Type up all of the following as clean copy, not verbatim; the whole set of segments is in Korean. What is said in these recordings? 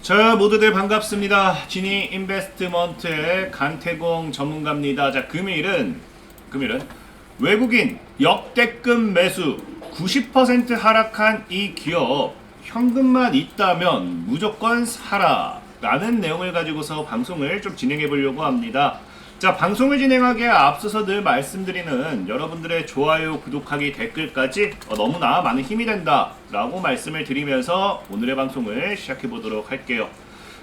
자, 모두들 반갑습니다. 지니 인베스트먼트의 강태공 전문가입니다. 자, 금일은 외국인 역대급 매수 90% 하락한 이 기업 현금만 있다면 무조건 사라 라는 내용을 가지고서 방송을 좀 진행해 보려고 합니다. 자, 방송을 진행하기에 앞서서 늘 말씀드리는 여러분들의 좋아요, 구독하기, 댓글까지 너무나 많은 힘이 된다 라고 말씀을 드리면서 오늘의 방송을 시작해 보도록 할게요.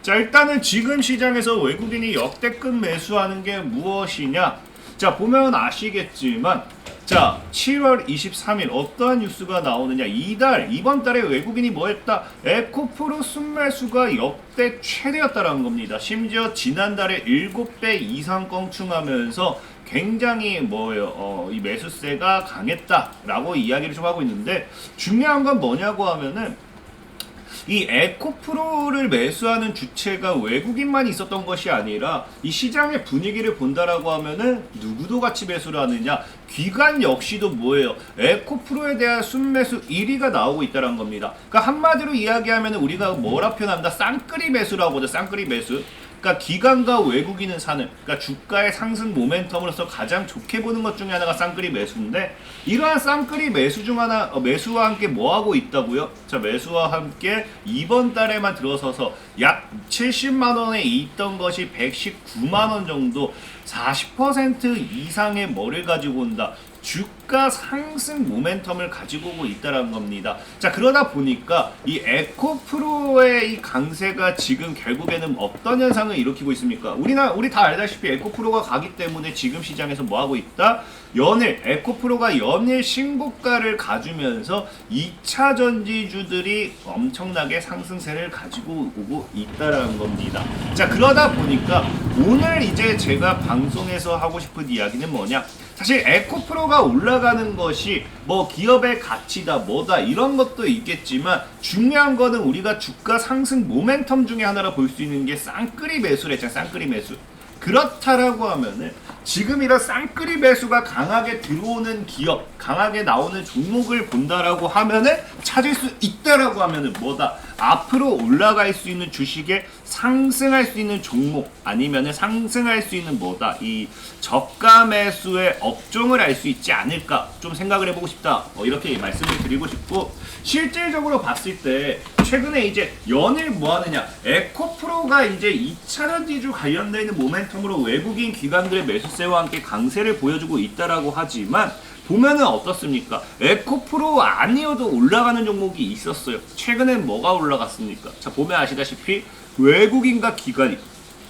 자, 일단은 지금 시장에서 외국인이 역대급 매수하는 게 무엇이냐? 자, 보면 아시겠지만, 자, 7월 23일 어떠한 뉴스가 나오느냐? 이번 달에 외국인이 뭐 했다? 에코프로 순매수가 역대 최대였다라는 겁니다. 심지어 지난달에 7배 이상 껑충하면서 굉장히 이 매수세가 강했다라고 이야기를 좀 하고 있는데, 중요한 건 뭐냐고 하면은 이 에코프로를 매수하는 주체가 외국인만 있었던 것이 아니라 이 시장의 분위기를 본다라고 하면은 누구도 같이 매수를 하느냐? 기관 역시도 뭐예요? 에코프로에 대한 순매수 1위가 나오고 있다는 겁니다. 그러니까 한마디로 이야기하면 우리가 뭐라 표현합니다? 쌍끌이 매수라고 하죠. 쌍끌이 매수. 그러니까 기관과 외국인은 사는, 그러니까 주가의 상승 모멘텀으로서 가장 좋게 보는 것 중에 하나가 쌍끌이 매수인데, 이러한 쌍끌이 매수 중 하나, 매수와 함께 뭐 하고 있다고요? 자, 매수와 함께 이번 달에만 들어서서 약 70만 원에 있던 것이 119만 원 정도, 40% 이상의 뭐를 가지고 온다. 주가 상승 모멘텀을 가지고 오고 있다는 겁니다. 자, 그러다 보니까 이 에코프로의 이 강세가 지금 결국에는 어떤 현상을 일으키고 있습니까? 우리 다 알다시피 에코프로가 가기 때문에 지금 시장에서 뭐 하고 있다? 에코프로가 연일 신고가를 가주면서 2차 전지주들이 엄청나게 상승세를 가지고 오고 있다는 겁니다. 자, 그러다 보니까 오늘 이제 제가 방송에서 하고 싶은 이야기는 뭐냐? 사실 에코프로가 올라가는 것이 뭐 기업의 가치다 뭐다 이런 것도 있겠지만, 중요한 거는 우리가 주가 상승 모멘텀 중에 하나라 볼 수 있는 게 쌍끌이 매수랬잖아요. 쌍끌이 매수. 그렇다라고 하면은 지금 이런 쌍끌이 매수가 강하게 들어오는 기업, 강하게 나오는 종목을 본다라고 하면은 찾을 수 있다라고 하면은 뭐다? 앞으로 올라갈 수 있는 주식에 상승할 수 있는 종목, 아니면은 상승할 수 있는 뭐다? 이 저가 매수의 업종을 알 수 있지 않을까? 좀 생각을 해보고 싶다. 이렇게 말씀을 드리고 싶고, 실질적으로 봤을 때 최근에 이제 연일 뭐 하느냐? 에코프로가 이제 2차 전지주 관련되어 있는 모멘텀으로 외국인 기관들의 매수세와 함께 강세를 보여주고 있다라고 하지만, 보면은 어떻습니까? 에코프로 아니어도 올라가는 종목이 있었어요. 최근엔 뭐가 올라갔습니까? 자, 보면 아시다시피 외국인과 기관이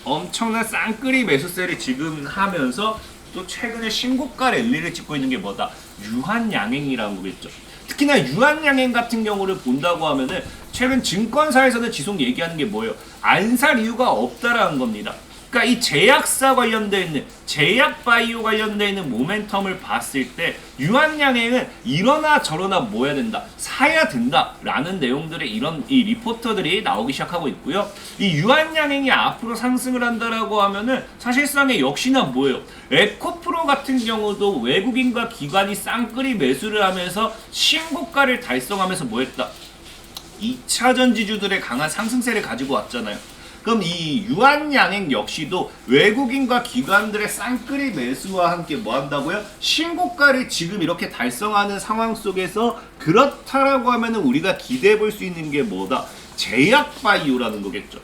엄청난 쌍끌이 매수세를 지금 하면서 또 최근에 신고가 랠리를 찍고 있는 게 뭐다? 유한양행이라는 거겠죠. 특히나 유한양행 같은 경우를 본다고 하면은 최근 증권사에서는 지속 얘기하는 게 뭐예요? 안 살 이유가 없다라는 겁니다. 그러니까 이 제약사 관련되어 있는, 제약 바이오 관련되어 있는 모멘텀을 봤을 때 유한양행은 이러나 저러나 뭐 해야 된다? 사야 된다 라는 내용들의 이런 이 리포터들이 나오기 시작하고 있고요. 이 유한양행이 앞으로 상승을 한다라고 하면은 사실상에 역시나 뭐예요? 에코프로 같은 경우도 외국인과 기관이 쌍끌이 매수를 하면서 신고가를 달성하면서 뭐 했다? 2차 전지주들의 강한 상승세를 가지고 왔잖아요. 그럼 이 유한양행 역시도 외국인과 기관들의 쌍끌이 매수와 함께 뭐 한다고요? 신고가를 지금 이렇게 달성하는 상황 속에서 그렇다라고 하면은 우리가 기대해 볼 수 있는 게 뭐다? 제약바이오라는 거겠죠.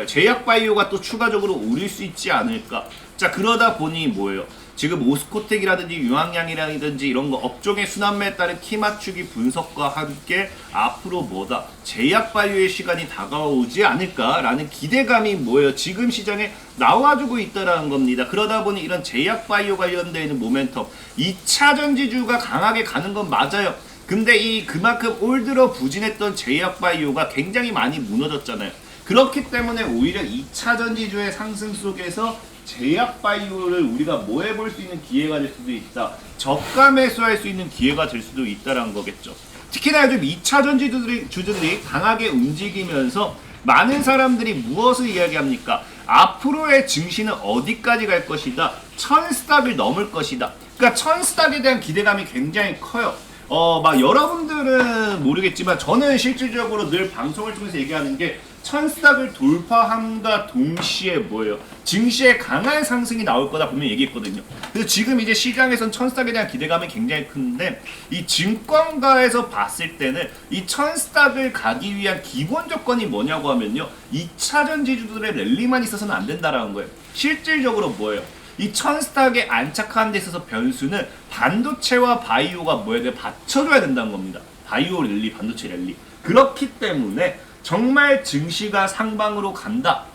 제약바이오가 또 추가적으로 오를 수 있지 않을까? 자, 그러다 보니 뭐예요? 지금 오스코텍이라든지 유한양이라든지 이런 거 업종의 순환매에 따른 키 맞추기 분석과 함께 앞으로 뭐다? 제약바이오의 시간이 다가오지 않을까라는 기대감이 뭐예요? 지금 시장에 나와주고 있다라는 겁니다. 그러다 보니 이런 제약바이오 관련되는 모멘텀, 2차 전지주가 강하게 가는 건 맞아요. 근데 그만큼 올 들어 부진했던 제약바이오가 굉장히 많이 무너졌잖아요. 그렇기 때문에 오히려 2차 전지주의 상승 속에서 제약바이오를 우리가 뭐 해볼 수 있는 기회가 될 수도 있다. 저가 매수할 수 있는 기회가 될 수도 있다는 거겠죠. 특히나 요즘 2차 전지주들이 강하게 움직이면서 많은 사람들이 무엇을 이야기합니까? 앞으로의 증시는 어디까지 갈 것이다. 1000스닥을 넘을 것이다. 그러니까 1000스닥에 대한 기대감이 굉장히 커요. 막 여러분들은 모르겠지만 저는 실질적으로 늘 방송을 통해서 얘기하는 게 천스닥을 돌파함과 동시에 뭐예요? 증시의 강한 상승이 나올 거다 분명히 얘기했거든요. 그래서 지금 이제 시장에선 천스닥에 대한 기대감이 굉장히 큰데 이 증권가에서 봤을 때는 이 천스닥을 가기 위한 기본 조건이 뭐냐고 하면요. 2차 전지주들의 랠리만 있어서는 안 된다라는 거예요. 실질적으로 뭐예요? 이 천스닥에 안착하는 데 있어서 변수는 반도체와 바이오가 뭐에 대해 받쳐줘야 된다는 겁니다. 바이오 랠리, 반도체 랠리. 그렇기 때문에 정말 증시가 상방으로 간다.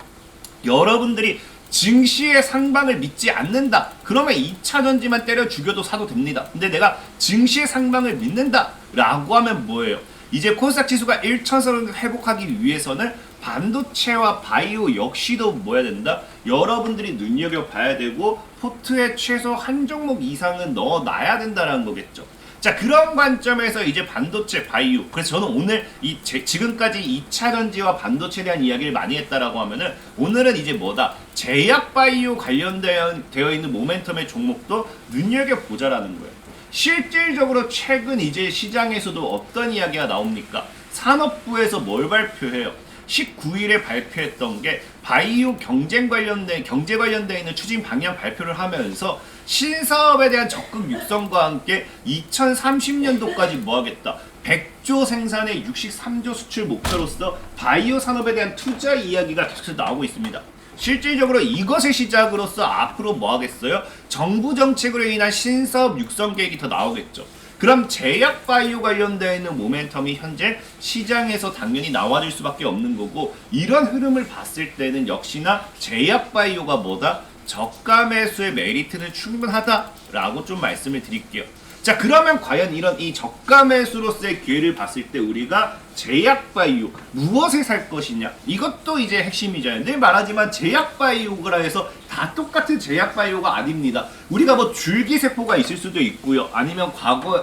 여러분들이 증시의 상방을 믿지 않는다. 그러면 2차 전지만 때려 죽여도 사도 됩니다. 근데 내가 증시의 상방을 믿는다. 라고 하면 뭐예요? 이제 코스닥 지수가 1천선을 회복하기 위해서는 반도체와 바이오 역시도 뭐야 된다? 여러분들이 눈여겨봐야 되고 포트에 최소 한 종목 이상은 넣어놔야 된다는 거겠죠. 자, 그런 관점에서 이제 반도체, 바이오. 그래서 저는 오늘 지금까지 2차 전지와 반도체에 대한 이야기를 많이 했다라고 하면은 오늘은 이제 뭐다? 제약 바이오 관련되어 있는 모멘텀의 종목도 눈여겨보자라는 거예요. 실질적으로 최근 이제 시장에서도 어떤 이야기가 나옵니까? 산업부에서 뭘 발표해요? 19일에 발표했던 게 바이오 경제 관련된 있는 추진 방향 발표를 하면서 신사업에 대한 적극 육성과 함께 2030년도까지 뭐 하겠다? 100조 생산의 63조 수출 목표로서 바이오 산업에 대한 투자 이야기가 계속 나오고 있습니다. 실질적으로 이것의 시작으로서 앞으로 뭐 하겠어요? 정부 정책으로 인한 신사업 육성 계획이 더 나오겠죠. 그럼 제약 바이오 관련되어 있는 모멘텀이 현재 시장에서 당연히 나와줄 수밖에 없는 거고, 이런 흐름을 봤을 때는 역시나 제약 바이오가 뭐다? 저가 매수의 메리트는 충분하다라고 좀 말씀을 드릴게요. 자, 그러면 과연 이런 이 저가 매수로서의 기회를 봤을 때 우리가 제약 바이오 무엇을 살 것이냐, 이것도 이제 핵심이잖아요. 늘 말하지만 제약 바이오라 해서 다 똑같은 제약 바이오가 아닙니다. 우리가 뭐 줄기세포가 있을 수도 있고요, 아니면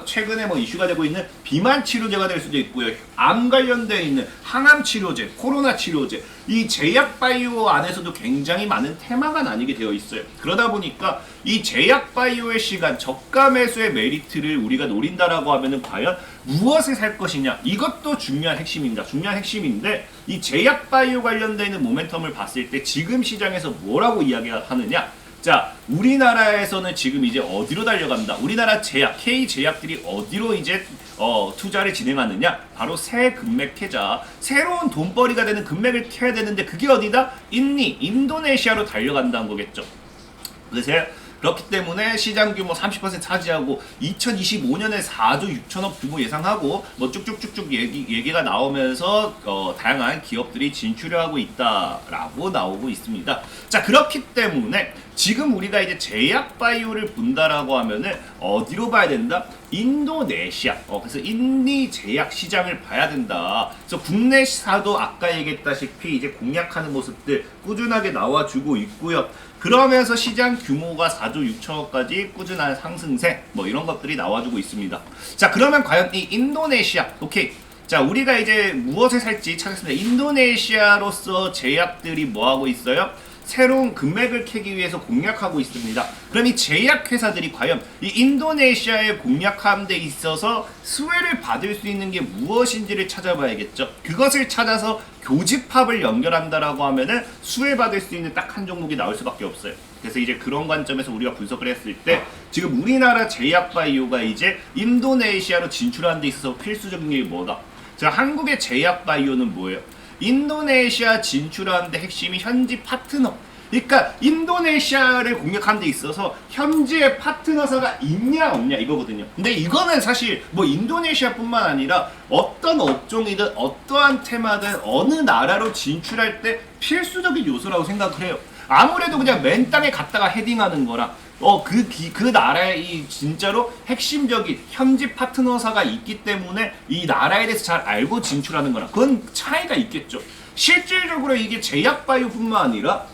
최근에 뭐 이슈가 되고 있는 비만 치료제가 될 수도 있고요, 암 관련되어 있는 항암 치료제, 코로나 치료제, 이 제약 바이오 안에서도 굉장히 많은 테마가 나뉘게 되어 있어요. 그러다 보니까 이 제약 바이오의 시간, 저가 매수의 메리트를 우리가 노린다라고 하면은 과연 무엇을 살 것이냐, 이것도 중요한 핵심입니다. 중요한 핵심인데, 이 제약 바이오 관련되어 있는 모멘텀을 봤을 때 지금 시장에서 뭐라고 이야기하느냐? 자, 우리나라에서는 지금 이제 어디로 달려간다? 우리나라 제약, K제약들이 어디로 이제 투자를 진행하느냐? 바로 새 금맥 캐자, 새로운 돈벌이가 되는 금맥을 캐야 되는데 그게 어디다? 인도네시아로 달려간다는 거겠죠. 그래서 그렇기 때문에 시장 규모 30% 차지하고 2025년에 4조 6천억 규모 예상하고 뭐 쭉쭉쭉쭉 얘기가 나오면서 다양한 기업들이 진출하고 있다라고 나오고 있습니다. 자, 그렇기 때문에 지금 우리가 이제 제약 바이오를 본다라고 하면은 어디로 봐야 된다? 인도네시아. 그래서 인디 제약 시장을 봐야 된다. 그래서 국내사도 아까 얘기했다시피 이제 공략하는 모습들 꾸준하게 나와주고 있고요. 그러면서 시장 규모가 4조 6천억까지 꾸준한 상승세, 뭐 이런 것들이 나와주고 있습니다. 자, 그러면 과연 이 인도네시아, 오케이. 자, 우리가 이제 무엇을 살지 찾았습니다. 인도네시아로서 제약들이 뭐 하고 있어요? 새로운 금맥을 캐기 위해서 공략하고 있습니다. 그럼 이 제약회사들이 과연 이 인도네시아에 공략하는 데 있어서 수혜를 받을 수 있는 게 무엇인지를 찾아봐야겠죠. 그것을 찾아서 교집합을 연결한다라고 하면은 수혜받을 수 있는 딱 한 종목이 나올 수밖에 없어요. 그래서 이제 그런 관점에서 우리가 분석을 했을 때 지금 우리나라 제약바이오가 이제 인도네시아로 진출하는 데 있어서 필수적인 게 뭐다? 자, 한국의 제약바이오는 뭐예요? 인도네시아 진출하는데 핵심이 현지 파트너. 그러니까 인도네시아를 공략하는 데 있어서 현지의 파트너사가 있냐 없냐 이거거든요. 근데 이거는 사실 뭐 인도네시아뿐만 아니라 어떤 업종이든 어떠한 테마든 어느 나라로 진출할 때 필수적인 요소라고 생각을 해요. 아무래도 그냥 맨 땅에 갔다가 헤딩하는 거랑 그 나라에 이 진짜로 핵심적인 현지 파트너사가 있기 때문에 이 나라에 대해서 잘 알고 진출하는 거랑 그건 차이가 있겠죠. 실질적으로 이게 제약바이오뿐만 아니라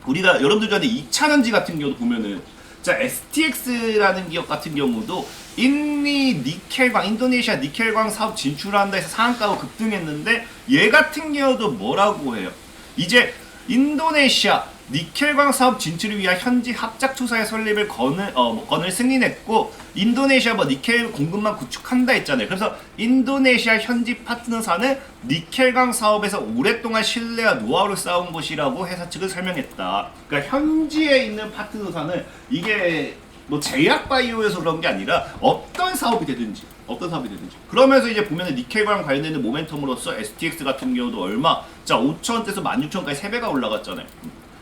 우리가 여러분들 전에 2차전지 같은 경우도 보면은, 자, STX라는 기업 같은 경우도 니켈광, 인도네시아 니켈광 사업 진출한다 해서 상한가로 급등했는데 얘 같은 경우도 뭐라고 해요? 이제 인도네시아 니켈광 사업 진출을 위한 현지 합작 투자의 설립을 건을 승인했고, 인도네시아 니켈 공급망 구축한다 했잖아요. 그래서 인도네시아 현지 파트너사는 니켈광 사업에서 오랫동안 신뢰와 노하우를 쌓은 곳이라고 회사 측은 설명했다. 그러니까 현지에 있는 파트너사는 이게 제약바이오에서 그런 게 아니라 어떤 사업이 되든지 그러면서 이제 보면은 니켈광 관련된 모멘텀으로서 STX 같은 경우도 얼마, 자 5,000원대에서 16,000원까지 3배가 올라갔잖아요.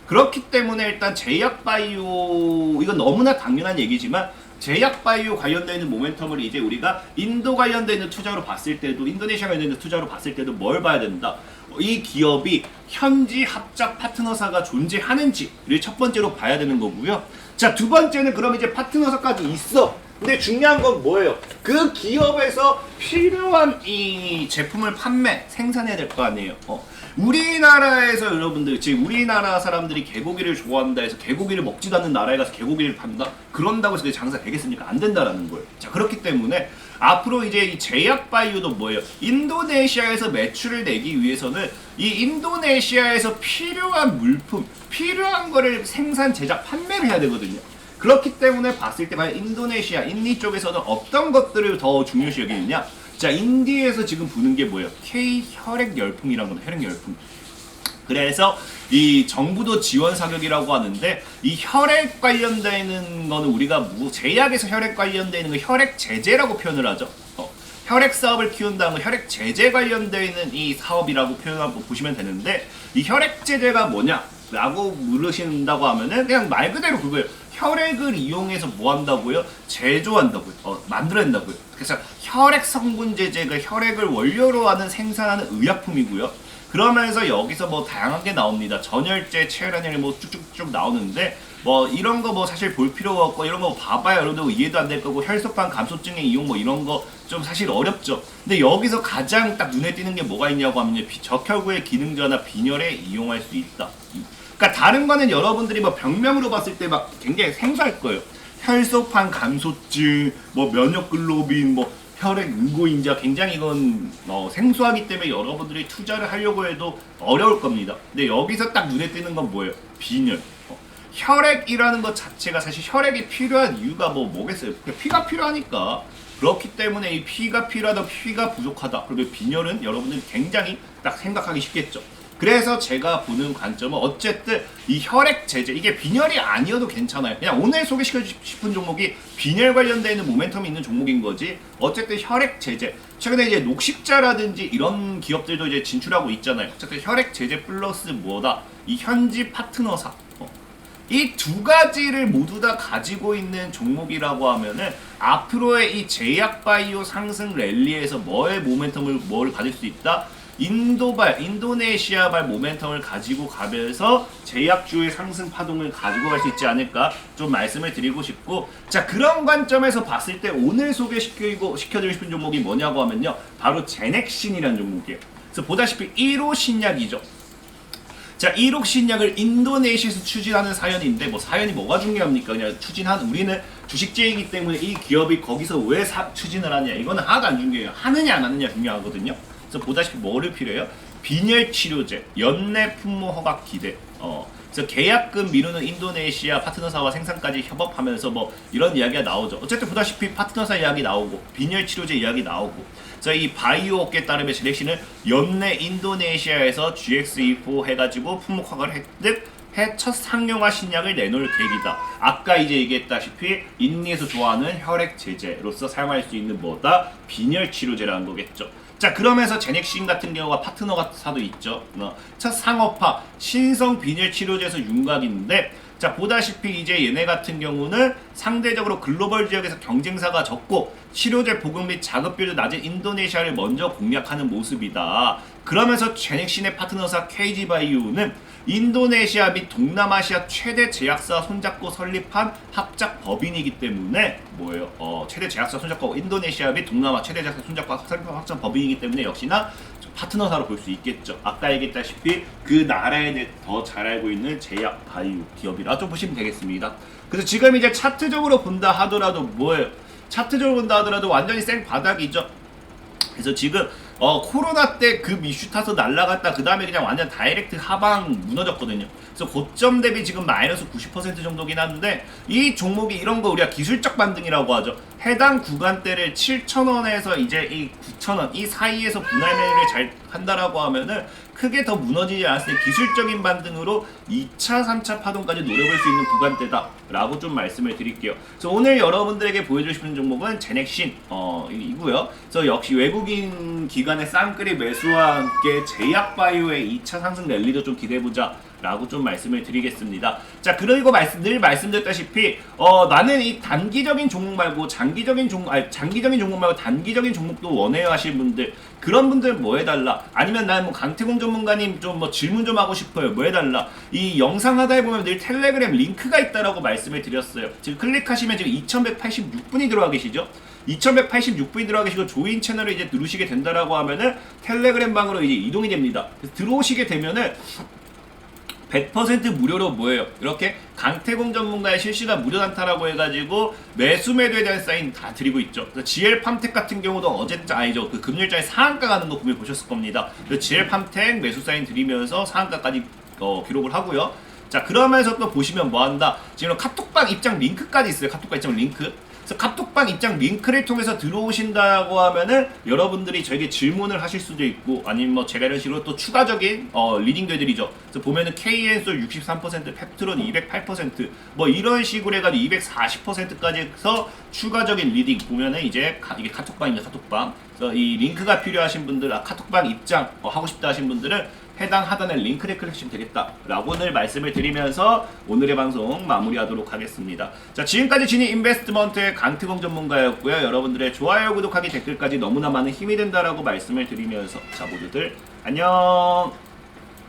그렇기 때문에 일단 제약바이오, 이건 너무나 당연한 얘기지만 제약바이오 관련되는 모멘텀을 이제 우리가 인도 관련되는 투자로 봤을 때도, 인도네시아 관련되는 투자로 봤을 때도 뭘 봐야 된다? 이 기업이 현지 합작 파트너사가 존재하는지를 첫 번째로 봐야 되는 거고요. 자, 두 번째는 그럼 이제 파트너사까지 있어. 근데 중요한 건 뭐예요? 그 기업에서 필요한 이 제품을 생산해야 될 거 아니에요. 우리나라에서 여러분들, 지금 우리나라 사람들이 개고기를 좋아한다 해서 개고기를 먹지도 않는 나라에 가서 개고기를 판다? 그런다고 해서 장사 되겠습니까? 안 된다라는 거예요. 자, 그렇기 때문에 앞으로 이제 이 제약바이오도 뭐예요? 인도네시아에서 매출을 내기 위해서는 이 인도네시아에서 필요한 물품, 필요한 거를 생산, 제작, 판매를 해야 되거든요. 그렇기 때문에 봤을 때 과연 인도네시아, 인디 쪽에서는 어떤 것들을 더 중요시 여기느냐? 자, 인디에서 지금 보는 게 뭐예요? K 혈액 열풍이라는 겁니다. 혈액 열풍. 그래서 이 정부도 지원 사격이라고 하는데, 이 혈액 관련되는 거는 우리가 제약에서 혈액 관련되는 거 혈액 제재라고 표현을 하죠. 혈액 사업을 키운다는 거 혈액 제재 관련되는 이 사업이라고 표현하고 보시면 되는데, 이 혈액 제재가 뭐냐? 라고 물으신다고 하면은 그냥 말 그대로 그거예요. 혈액을 이용해서 뭐 한다고요? 제조한다고요. 만들어낸다고요. 그래서 혈액 성분 제제가 혈액을 원료로 하는 생산하는 의약품이고요. 그러면서 여기서 다양한 게 나옵니다. 전열제, 체열한혈이 쭉쭉쭉 나오는데, 이런 거 사실 볼 필요가 없고, 이런 거 봐봐야 여러분들 이해도 안 될 거고, 혈소판 감소증의 이용 이런 거 좀 사실 어렵죠. 근데 여기서 가장 딱 눈에 띄는 게 뭐가 있냐고 하면 적혈구의 기능저하나 빈혈에 이용할 수 있다. 그러니까 다른 거는 여러분들이 병명으로 봤을 때 굉장히 생소할 거예요. 혈소판 감소증, 면역글로빈, 혈액 응고인자, 굉장히 이건 생소하기 때문에 여러분들이 투자를 하려고 해도 어려울 겁니다. 근데 여기서 딱 눈에 띄는 건 뭐예요? 빈혈. 혈액이라는 것 자체가 사실 혈액이 필요한 이유가 뭐겠어요? 피가 필요하니까. 그렇기 때문에 이 피가 필요하다, 피가 부족하다. 그리고 빈혈은 여러분들이 굉장히 딱 생각하기 쉽겠죠. 그래서 제가 보는 관점은 어쨌든 이 혈액 제재, 이게 빈혈이 아니어도 괜찮아요. 그냥 오늘 소개시켜 싶은 종목이 빈혈 관련되는 모멘텀이 있는 종목인 거지. 어쨌든 혈액 제재, 최근에 이제 녹십자라든지 이런 기업들도 이제 진출하고 있잖아요. 어쨌든 혈액 제재 플러스 뭐다? 이 현지 파트너사. 이 두 가지를 모두 다 가지고 있는 종목이라고 하면은 앞으로의 이 제약바이오 상승 랠리에서 뭐의 모멘텀을 뭘 가질 수 있다? 인도네시아발 모멘텀을 가지고 가면서 제약주의 상승 파동을 가지고 갈 수 있지 않을까 좀 말씀을 드리고 싶고, 자, 그런 관점에서 봤을 때 오늘 시켜드리고 싶은 종목이 뭐냐고 하면요, 바로 제넥신이라는 종목이에요. 그래서 보다시피 1호 신약이죠. 자, 1호 신약을 인도네시아에서 추진하는 사연인데, 사연이 뭐가 중요합니까? 그냥 우리는 주식제이기 때문에 이 기업이 거기서 왜 추진을 하냐, 이거는 하나도 안 중요해요. 하느냐 안 하느냐 중요하거든요. 그래서 보다시피 뭐를 필요해요? 빈혈 치료제, 연내 품목 허가 기대. 그래서 계약금 미루는 인도네시아 파트너사와 생산까지 협업하면서 이런 이야기가 나오죠. 어쨌든 보다시피 파트너사 이야기 나오고, 빈혈 치료제 이야기 나오고. 그래서 이 바이오 업계 따르면 제넥신은 연내 인도네시아에서 GX24 해가지고 품목 허가를 획득해 첫 상용화 신약을 내놓을 계획이다. 아까 이제 얘기했다시피 인니에서 좋아하는 혈액 제제로서 사용할 수 있는 뭐다? 빈혈 치료제라는 거겠죠. 자, 그러면서 제넥신 같은 경우가 파트너사도 있죠. 첫 상업화 신성 빈혈 치료제에서 윤곽인데, 자, 보다시피 이제 얘네 같은 경우는 상대적으로 글로벌 지역에서 경쟁사가 적고 치료제 보급 및 자급비율도 낮은 인도네시아를 먼저 공략하는 모습이다. 그러면서 제넥신의 파트너사 KG바이오는 인도네시아 및 동남아시아 최대 제약사 손잡고 설립한 합작 법인이기 때문에 최대 제약사 손잡고 인도네시아 및 동남아 최대 제약사 손잡고 설립한 합작 법인이기 때문에 역시나 파트너사로 볼 수 있겠죠. 아까 얘기했다시피 그 나라에 대해 더 잘 알고 있는 제약 바이오 기업이라 좀 보시면 되겠습니다. 그래서 지금 이제 차트적으로 본다 하더라도 차트적으로 본다 하더라도 완전히 생 바닥이죠. 그래서 지금 코로나 때 그 이슈 타서 날라갔다 그 다음에 그냥 완전 다이렉트 하방 무너졌거든요. 그래서 고점 대비 지금 마이너스 90% 정도긴 한데 이 종목이 이런 거 우리가 기술적 반등이라고 하죠. 해당 구간대를 7,000원에서 이제 이 9,000원 이 사이에서 분할 매매를 잘 한다라고 하면은 크게 더 무너지지 않았을 때 기술적인 반등으로 2차, 3차 파동까지 노려볼 수 있는 구간대다 라고 좀 말씀을 드릴게요. 그래서 오늘 여러분들에게 보여주고 싶은 종목은 제넥신 이고요. 그래서 역시 외국인 기관의 쌍끌이 매수와 함께 제약바이오의 2차 상승 랠리도 좀 기대해보자 라고 좀 말씀을 드리겠습니다. 자, 그리고 늘 말씀드렸다시피 나는 이 단기적인 종목 말고 장기적인 종목 말고 단기적인 종목도 원해요 하실 분들, 그런 분들 뭐 해달라, 아니면 난 뭐 강태공 전문가님 좀 뭐 질문 좀 하고 싶어요, 뭐 해달라, 이 영상 하다에 보면 늘 텔레그램 링크가 있다라고 말씀을 드렸어요. 지금 클릭하시면 지금 2186분이 들어와 계시죠. 2186분이 들어가 계시고 조인 채널을 이제 누르시게 된다라고 하면은 텔레그램 방으로 이제 이동이 됩니다. 그래서 들어오시게 되면은 100% 무료로 뭐예요? 이렇게 강태공 전문가의 실시간 무료 단타라고 해가지고 매수 매도에 대한 사인 다 드리고 있죠. GL 팜텍 같은 경우도 어제자 그 금요일자에 상한가 가는 거 분명히 보셨을 겁니다. GL 팜텍 매수 사인 드리면서 상한가까지 기록을 하고요. 자, 그러면서 또 보시면 뭐한다? 지금 카톡방 입장 링크까지 있어요. 카톡방 입장 링크. 그래서 카톡방 입장 링크를 통해서 들어오신다고 하면은 여러분들이 저에게 질문을 하실 수도 있고, 아니면 뭐 제가 이런 식으로 또 추가적인 리딩도 해드리죠. 그래서 보면은 KN솔 63%, 펩트론 208%, 뭐 이런 식으로 해가지고 240%까지 해서 추가적인 리딩 보면은 이제 이게 카톡방입니다. 카톡방. 그래서 이 링크가 필요하신 분들, 카톡방 입장 하고 싶다 하신 분들은 해당 하단에 링크를 클릭하시면 되겠다 라고 늘 말씀을 드리면서 오늘의 방송 마무리하도록 하겠습니다. 자, 지금까지 지니 인베스트먼트의 강태공 전문가였고요. 여러분들의 좋아요, 구독하기, 댓글까지 너무나 많은 힘이 된다라고 말씀을 드리면서 자, 모두들 안녕.